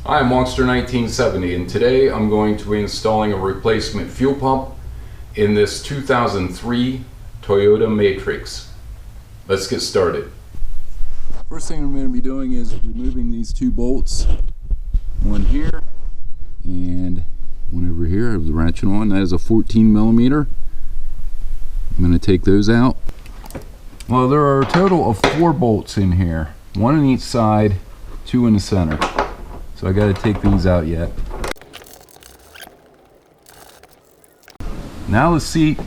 Hi, I'm Monster 1970, and today I'm going to be installing a replacement fuel pump in this 2003 Toyota Matrix. Let's get started. First thing I'm going to be doing is removing these two bolts. One here and one over here. I have the ratchet on. That is a 14 millimeter. I'm going to take those out. Well, there are a total of 4 bolts in here. 1 on each side, 2 in the center. So I got to take these out yet. Now the seat,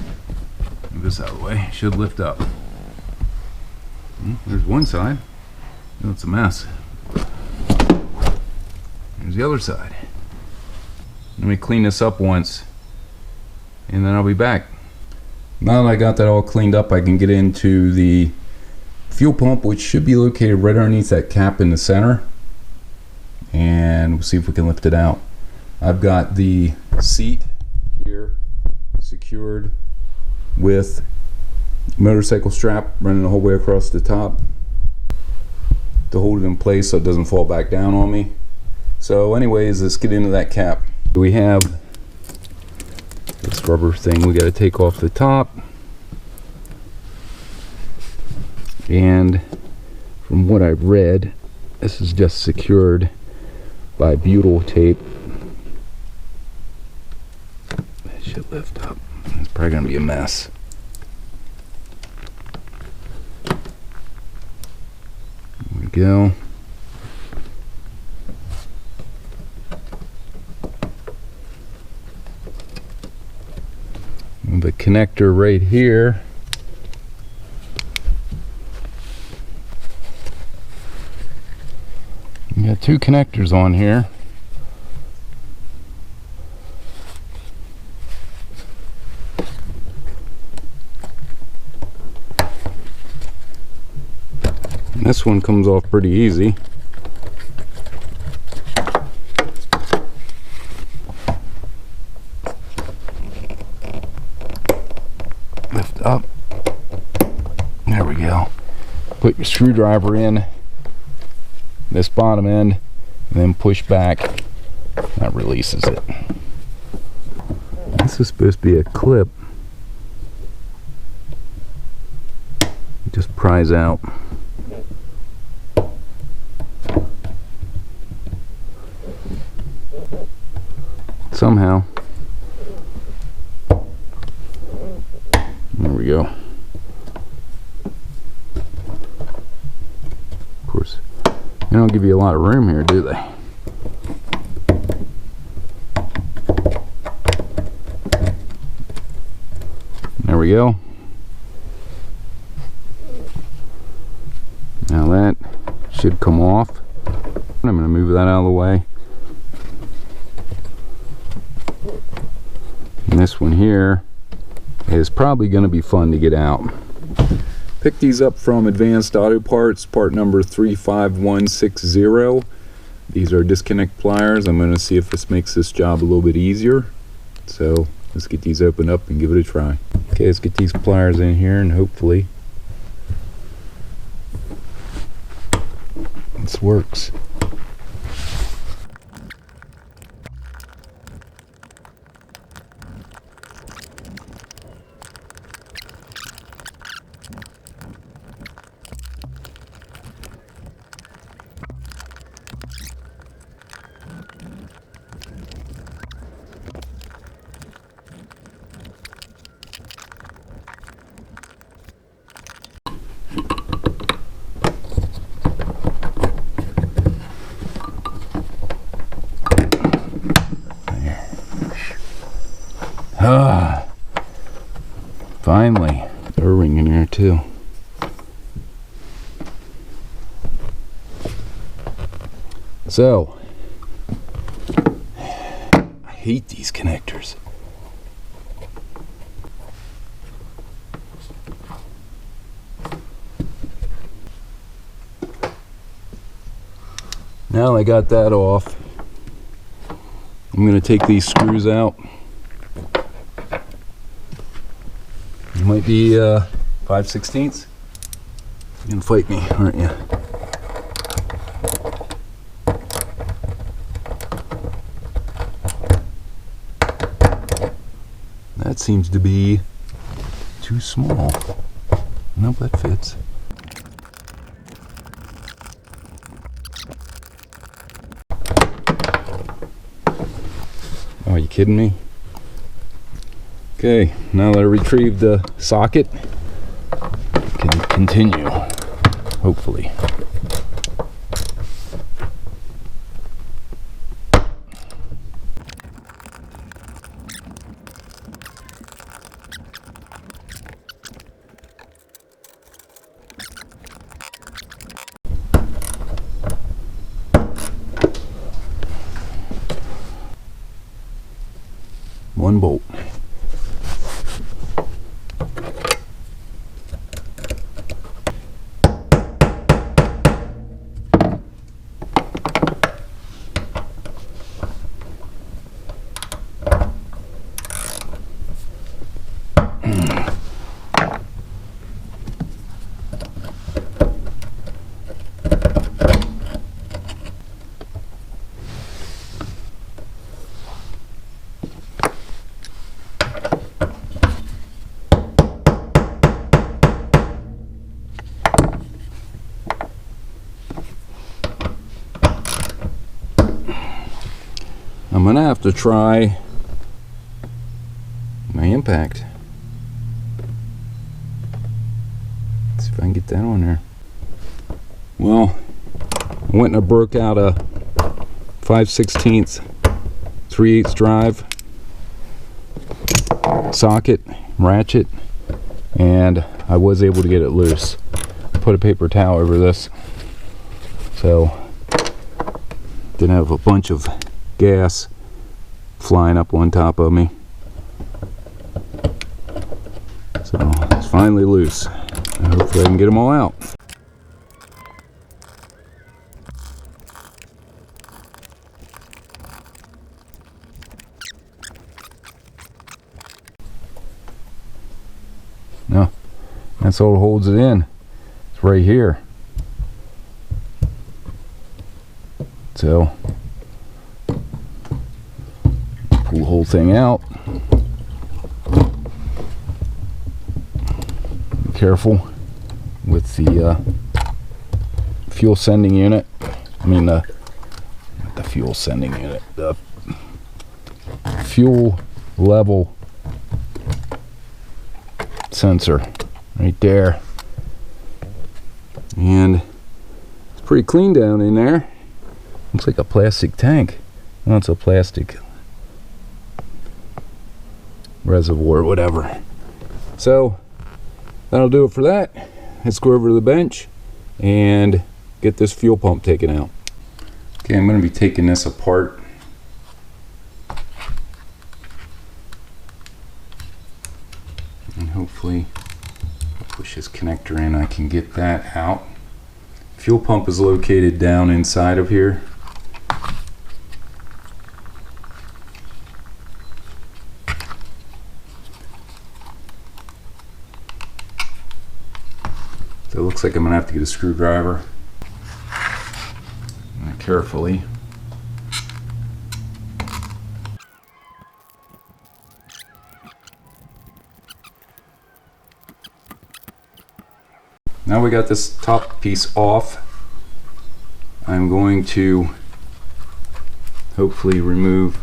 move this out of the way, should lift up. There's one side. Oh, it's a mess. There's the other side. Let me clean this up once and then I'll be back. Now that I got that all cleaned up, I can get into the fuel pump, which should be located right underneath that cap in the center. And we'll see if we can lift it out. I've got the seat here secured with motorcycle strap running the whole way across the top to hold it in place so it doesn't fall back down on me. So anyways, let's get into that cap. We have this rubber thing we got to take off the top, and from what I've read, this is just secured by butyl tape. It should lift up. It's probably gonna be a mess. There we go. And the connector right here. We got 2 connectors on here. And this one comes off pretty easy. Lift up. There we go. Put your screwdriver in this bottom end and then push back. That releases it. This is supposed to be a clip. Just pries out. Somehow. There we go. Of course, they don't give you a lot of room here, do they? There we go. Now that should come off. I'm going to move that out of the way. And this one here is probably going to be fun to get out. Pick these up from Advanced Auto Parts, part number 35160. These are disconnect pliers. I'm going to see if this makes this job a little bit easier. So let's get these opened up and give it a try. Okay, let's get these pliers in here and hopefully this works. Finally, they're ringing here too. So, I hate these connectors. Now I got that off, I'm going to take these screws out. It might be 5/16. You're gonna fight me, aren't you? That seems to be too small. Nope, that fits. Oh, are you kidding me? Okay, now that I retrieved the socket, I can continue, hopefully. One bolt. I'm gonna have to try my impact. Let's see if I can get that on there. Well, I went and I broke out a 5/16 3/8 drive socket ratchet, and I was able to get it loose. Put a paper towel over this, so didn't have a bunch of gas flying up on top of me. So it's finally loose. Hopefully I can get them all out. No, that's all that holds it in. It's right here. So pull the whole thing out. Be careful with the fuel sending unit. I mean not the fuel sending unit, the fuel level sensor right there. And it's pretty clean down in there. Looks like a plastic tank. Well, it's a plastic reservoir, whatever. So that'll do it for that. Let's go over to the bench and get this fuel pump taken out. Okay, I'm going to be taking this apart. And hopefully, I'll push this connector in, I can get that out. Fuel pump is located down inside of here. So it looks like I'm gonna have to get a screwdriver. Carefully. Now we got this top piece off, I'm going to hopefully remove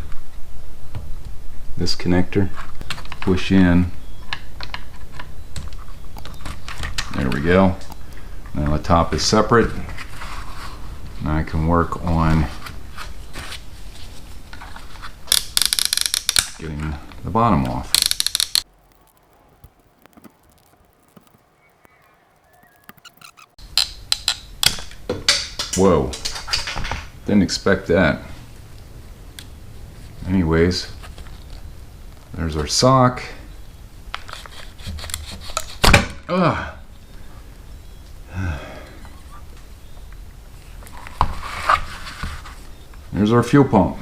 this connector, push in. There we go. Now the top is separate. Now I can work on getting the bottom off. Whoa, didn't expect that. Anyways, there's our sock. Ugh. There's our fuel pump.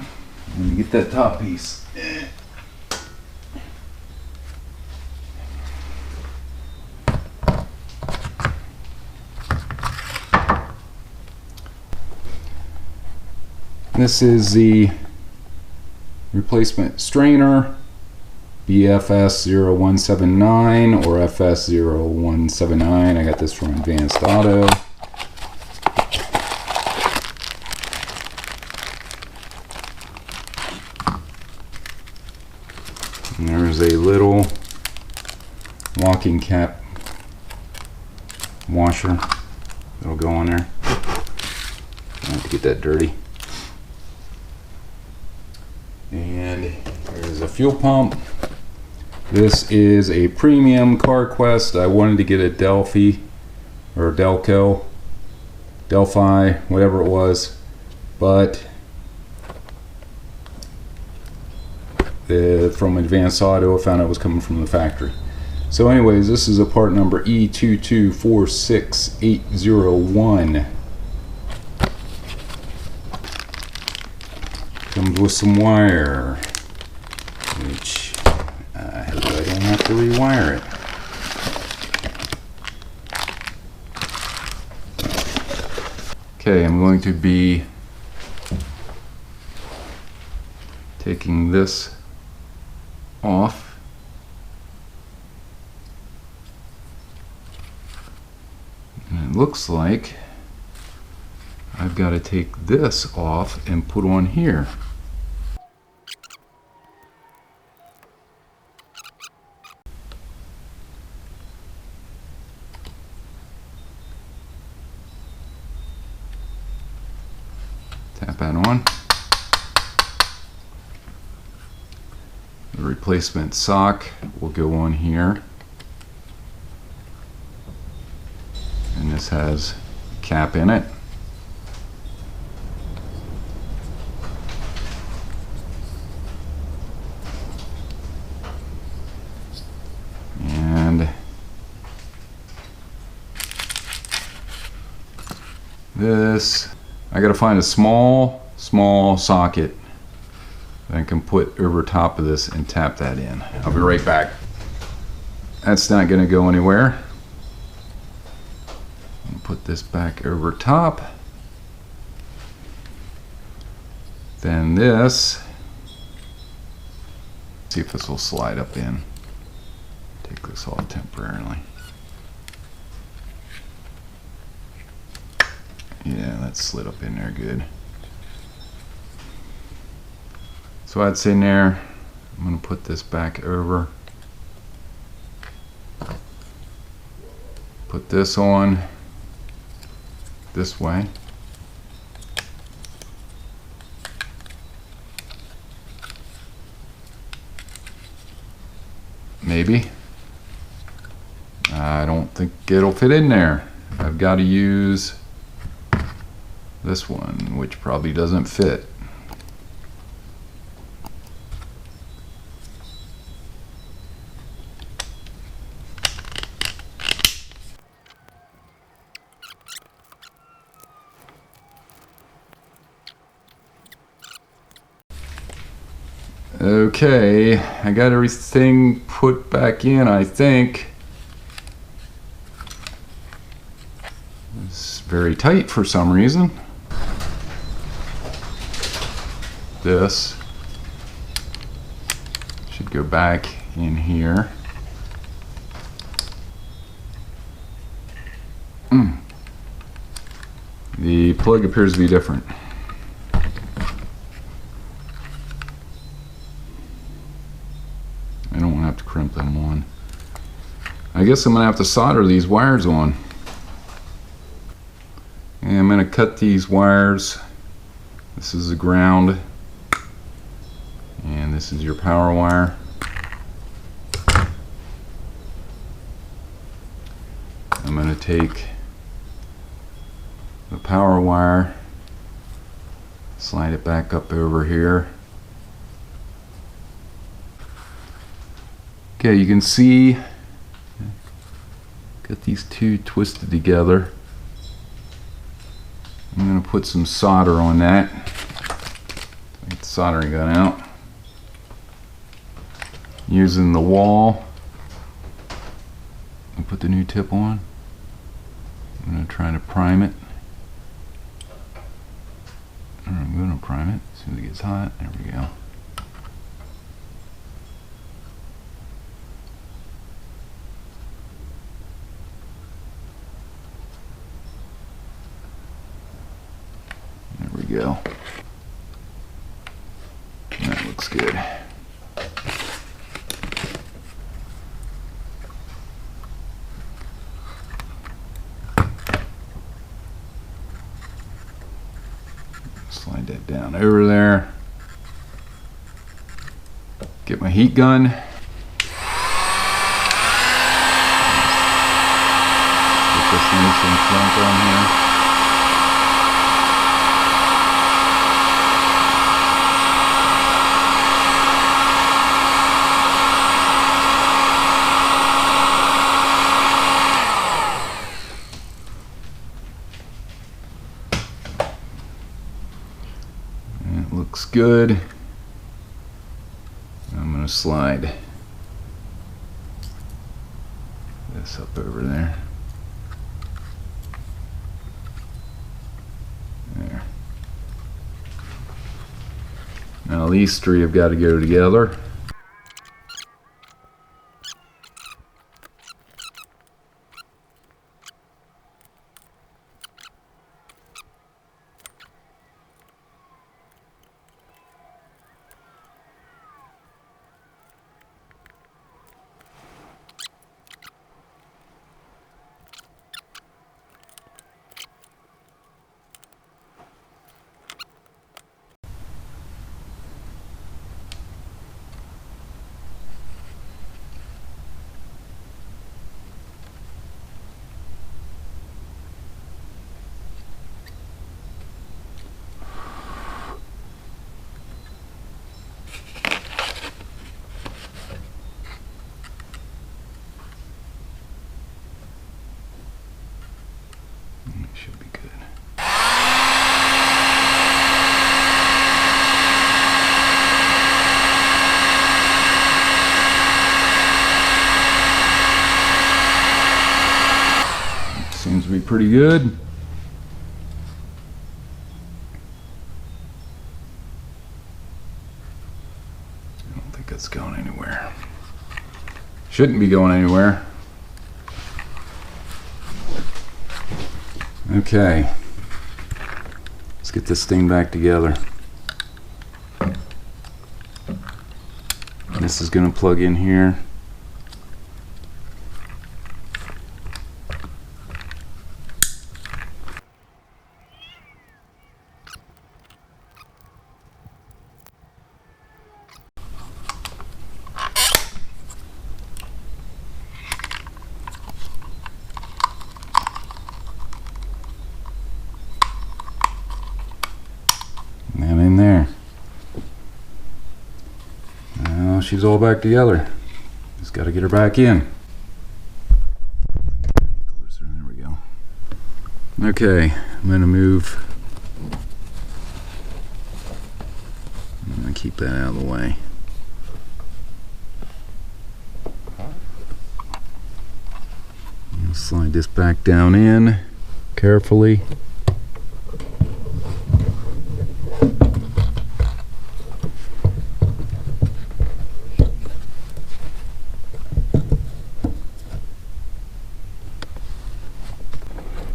Let me get that top piece. This is the replacement strainer BFS0179 or FS0179. I got this from Advanced Auto. And there's a little locking cap washer that'll go on there. I have to get that dirty. And there's a fuel pump. This is a premium CarQuest. I wanted to get a Delphi or Delphi, whatever it was, but from Advanced Auto, I found out it was coming from the factory. So anyways, this is a part number E2246801. Comes with some wire, which I hope I don't have to rewire it. Okay, I'm going to be taking this off. And it looks like I've got to take this off and put on here. Tap that on. The replacement sock will go on here. And this has a cap in it. And this, I gotta find a small socket that I can put over top of this and tap that in. I'll be right back. That's not gonna go anywhere. Put this back over top. Then this, see if this will slide up in. Take this off temporarily. Yeah, that slid up in there good. So that's in there. I'm going to put this back over. Put this on this way. Maybe. I don't think it'll fit in there. I've got to use this one, which probably doesn't fit. Okay, I got everything put back in, I think. It's very tight for some reason. This should go back in here. The plug appears to be different. I don't want to have to crimp them on. I guess I'm going to have to solder these wires on. And I'm going to cut these wires. This is the ground. And this is your power wire. I'm going to take the power wire, slide it back up over here. Okay, you can see, got these two twisted together. I'm going to put some solder on that. Get the soldering gun out. Using the wall. I'll put the new tip on. I'm going to try to prime it. I'm going to prime it as soon as it gets hot. There we go. go. That looks good. Slide that down over there. Get my heat gun. Get this nice and front on here. It looks good. I'm going to slide this up over there. There. Now these three have got to go together. Should be good. Seems to be pretty good. I don't think it's going anywhere. Shouldn't be going anywhere. Okay, let's get this thing back together. This is going to plug in here. And in there. Now she's all back together. Just got to get her back in. Closer, there we go. Okay, I'm going to move. I'm going to keep that out of the way. Slide this back down in carefully.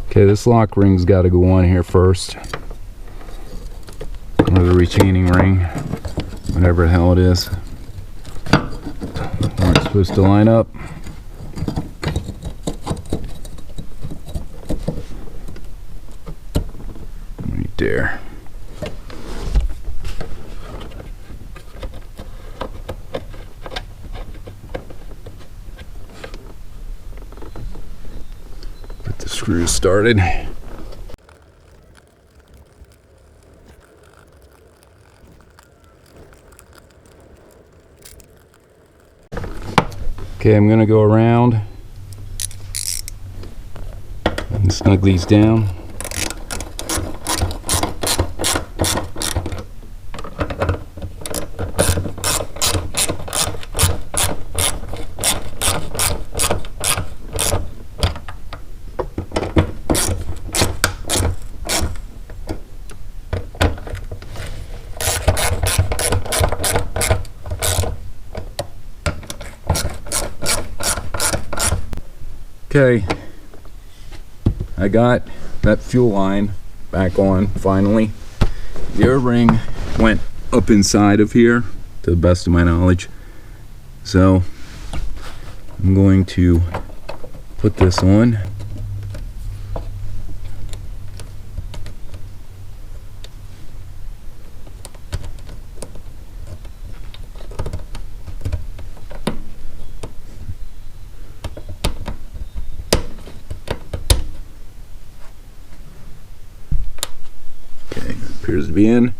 Okay, this lock ring's got to go on here first, or the retaining ring, whatever the hell it is, where it's supposed to line up. Right there. Screws started. Okay, I'm going to go around and snug these down. Okay, I got that fuel line back on finally, The air ring went up inside of here, to the best of my knowledge. So I'm going to put this on. Okay, appears to be in.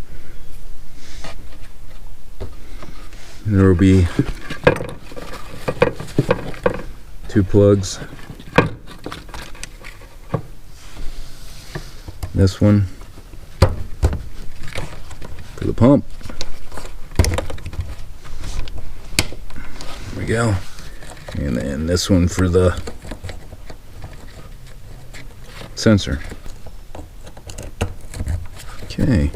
And there will be 2 plugs. This one for the pump. There we go. And then this one for the sensor. Okay.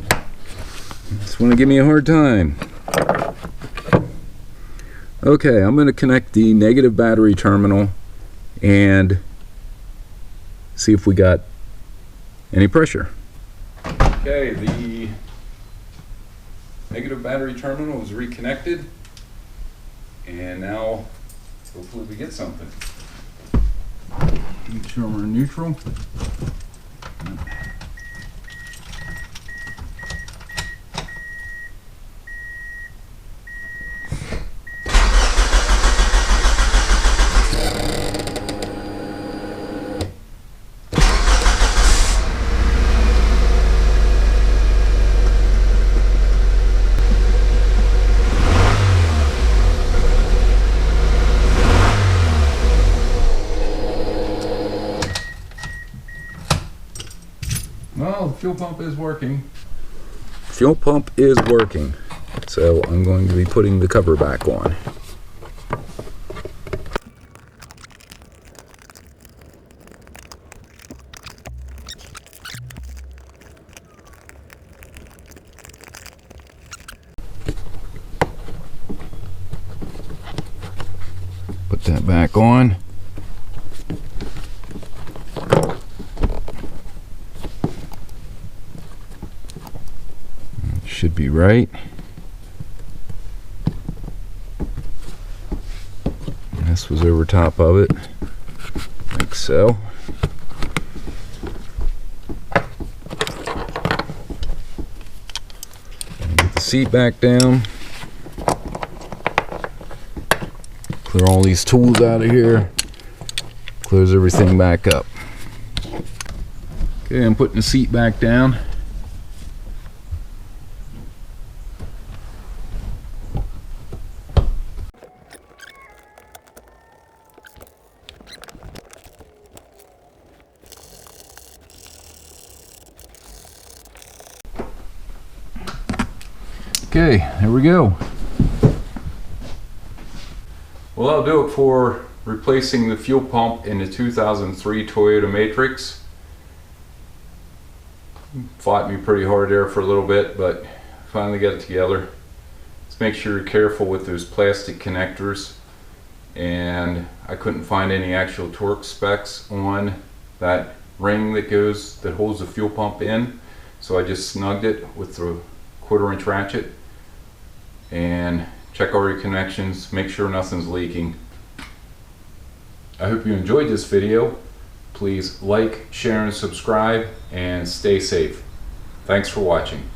Just want to give me a hard time. Okay, I'm going to connect the negative battery terminal and see if we got any pressure. Okay, the negative battery terminal is reconnected, and now hopefully we get something. Make sure we're in neutral. Well, the fuel pump is working. Fuel pump is working. So I'm going to be putting the cover back on. Put that back on. Should be right. And this was over top of it, like so. And get the seat back down. Clear all these tools out of here. Clears everything back up. Okay, I'm putting the seat back down. Okay, there we go. Well, that'll do it for replacing the fuel pump in the 2003 Toyota Matrix. Fought me pretty hard there for a little bit, but finally got it together. Let's make sure you're careful with those plastic connectors. And I couldn't find any actual torque specs on that ring that holds the fuel pump in. So I just snugged it with the 1/4-inch ratchet. And check all your connections, make sure nothing's leaking. I hope you enjoyed this video. Please like, share, and subscribe, and stay safe. Thanks for watching.